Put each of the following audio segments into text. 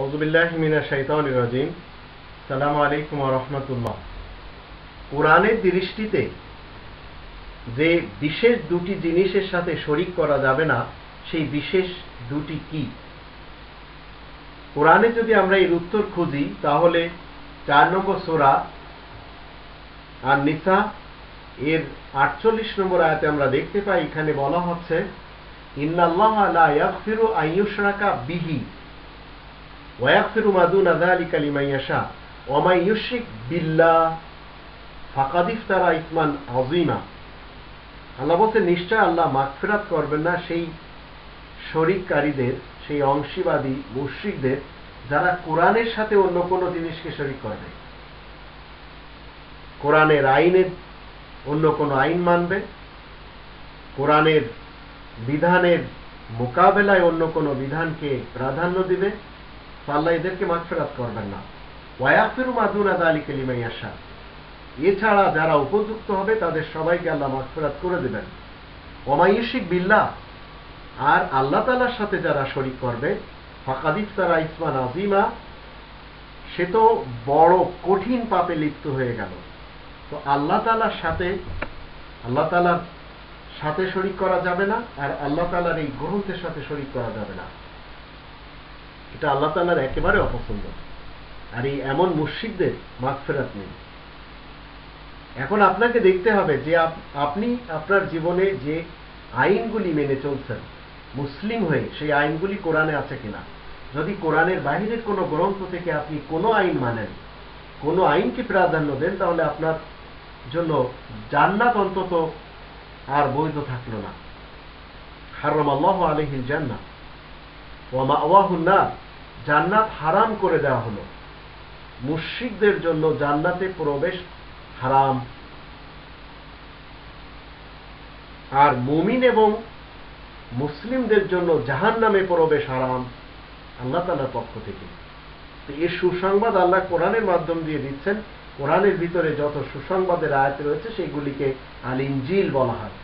আউযুবিল্লাহি মিনাশ শাইতানির রাজিম। আসসালামু আলাইকুম ওয়া রাহমাতুল্লাহ। কোরআনের দৃষ্টিতে যে বিশেষ দুটি জিনিসের সাথে শরীক করা যাবে না, সেই বিশেষ দুটি কি? কোরআনে যদি আমরা এর উত্তর খুঁজি তাহলে 4 নম্বর সূরা আন-নিসা এর 48 নম্বর আয়াতে আমরা দেখতে পাই, এখানে বলা হচ্ছে ইন্নাল্লাহা লা ইয়াগফিরু আন ইউশরাকা বিহি ওয়া ইয়াগফিরু মা দুনা যালিকা লিমান ইয়াশা ওয়া মান ইউশরিক বিল্লাহ ফাকাদ ইফতারা ইসমান আযীমা। আল্লাহ বলতে নিশ্চয় আল্লাহ মাগফিরাত করবেন না সেই শরীককারীদের, সেই অংশীবাদী মুশরিকদের যারা কোরআনের সাথে অন্য কোনো জিনিসকে শরীক করে দেয়। কোরআনের আইনের অন্য কোনো আইন মানবে, কোরআনের বিধানের মোকাবেলায় অন্য কোনো বিধানকে প্রাধান্য দিবে, আল্লাহ এদেরকে মাগফিরাত করবেন না। ওয়া ইয়াগফিরু মা দুনা যালিকা লিমান ইয়াশা, এছাড়া যারা উপযুক্ত হবে তাদের সবাইকে আল্লাহ মাগফিরাত করে দেবেন। ওয়া মান ইউশরিক বিল্লাহ, আর আল্লাহ তাআলার সাথে যারা শরীক করবে ফাকাদ ইফতারা ইসমান আযীমা, সে তো বড় কঠিন পাপে লিপ্ত হয়ে গেল। তো আল্লাহ তাআলার সাথে শরীক করা যাবে না, আর আল্লাহ তাআলার এই গ্রন্থের সাথে শরীক করা যাবে না। এটা আল্লাহ তাআলার একেবারে অপছন্দ, আর এই এমন মুশরিকদের মাগফিরাত নেই। এখন আপনাকে দেখতে হবে যে আপনি আপনার জীবনে যে আইনগুলি মেনে চলছেন মুসলিম হয়ে, সেই আইনগুলি কোরআনে আছে কিনা। যদি কোরআনের বাহিরের কোনো গ্রন্থ থেকে আপনি কোনো আইন মানেন, কোনো আইনকে প্রাধান্য দেন, তাহলে আপনার জন্য জান্নাত অন্তত আর বৈধ থাকলো না। হারামাল্লাহু আলাইহিল জান্নাহ ওয়া মাওয়াহুন নার, জান্নাত হারাম করে দেওয়া হলো। মুশরিকদের জন্য জান্নাতে প্রবেশ হারাম, আর মুমিন এবং মুসলিমদের জন্য জাহান্নামে প্রবেশ হারাম আল্লাহ তাআলার পক্ষ থেকে। তো এই সুসংবাদ আল্লাহ কোরআনের মাধ্যম দিয়ে দিচ্ছেন। কোরআনের ভিতরে যত সুসংবাদের আয়াত রয়েছে সেগুলিকে আল ইনজিল বলা হয়।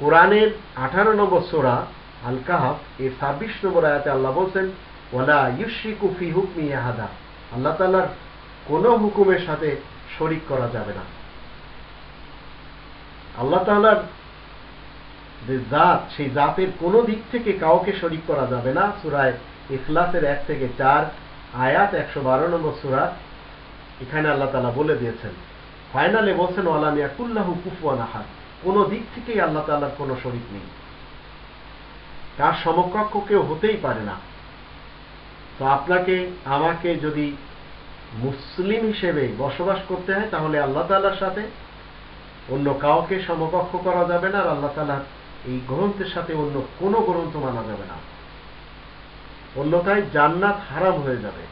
কোরআনের 18 নম্বর সূরা আল কাহফ এর 26 নম্বর আয়াতে আল্লাহ বলছেন ওয়ালা ইউশরিকু ফি হুকমি আহাদা, আল্লাহ তাআলার কোনো হুকুমের সাথে শরীক করা যাবে না। আল্লাহ তাআলার যে জাত, সেই জাতের কোনো দিক থেকে কাউকে শরীক করা যাবে না। সূরা ইখলাসের 1 থেকে 4 আয়াত 112 নম্বর সূরা, এখানে আল্লাহ তাআলা বলে দিয়েছেন। ফাইনালে বলছেন ওয়ালাম ইয়াকুল্লাহু কুফুয়ান আহাদ, কোনো দিক থেকেই আল্লাহ তাআলার কোনো শরীক নেই, তার সমকক্ষ কেউ হতেই পারে না। তো আপনাকে আমাকে যদি মুসলিম হিসেবে বসবাস করতে হয়, তাহলে আল্লাহ তাআলার সাথে অন্য কাউকে সমকক্ষ করা যাবে না, আর আল্লাহ তাআলার এই গ্রন্থের সাথে অন্য কোনো গ্রন্থ মানা যাবে না, অন্যথায় জান্নাত হারাম হয়ে যাবে।